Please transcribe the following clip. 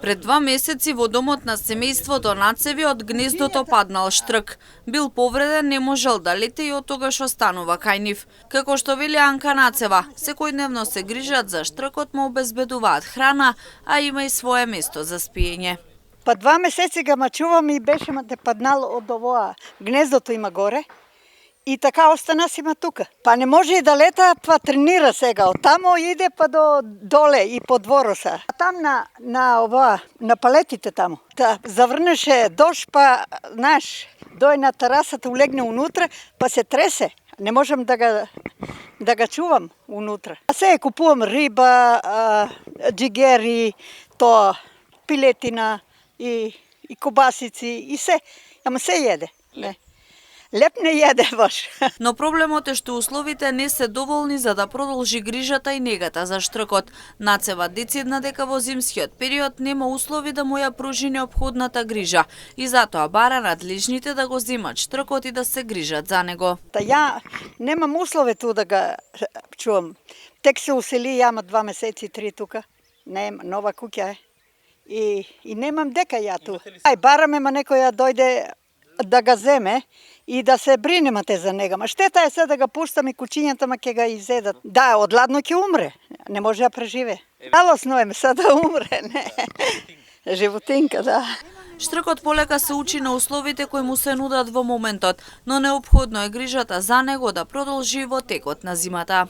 Пред 2 месеци во домот на семејството Нацеви од гнездото паднал штрк. Бил повреден, не можел да лети и од тогаш останува кај нив. Како што вели Анка Нацева, секојдневно се грижат за штркот, му обезбедуваат храна, а има и свое место за спиење. Па 2 месеци га мачувам и беше те паднал од овоа. Гнездото има горе. И така остана си ма тука. Па не може и да лета, па тренира сега. Од тамо иде па до доле и по двороса. А там на палетите тамо. Заврнеше дожд, па знаеш, дој на терасата, улегне унутра, па се тресе. Не можам да го чувам унутра. А се купувам риба, джигери, тоа пилетина и кобасици и се. Ама се једе. Не. Леп не једе баш. Но проблемот е што условите не се доволни за да продолжи грижата и негата за штркот. Нацева децидна дека во зимскиот период нема услови да му ја пружи неопходната грижа и затоа бара надлежните да го земат штркот и да се грижат за него. Ја немам услови ту да го чувам. Тек се усели, јама 2 месеци, 3 тука. Нова куќа е. И немам дека ја ту. Бараме, ма некој ја дојде да го земе и да се бринеме за него. Ма штета е се да го пуштаме кучињата, ма ќе го изедат. Да, од ладно ќе умре. Не може да преживе. Жалосно е се да умре, не. Животинка, да. Штркот полека се учи на условите кои му се нудат во моментот, но неопходно е грижата за него да продолжи во текот на зимата.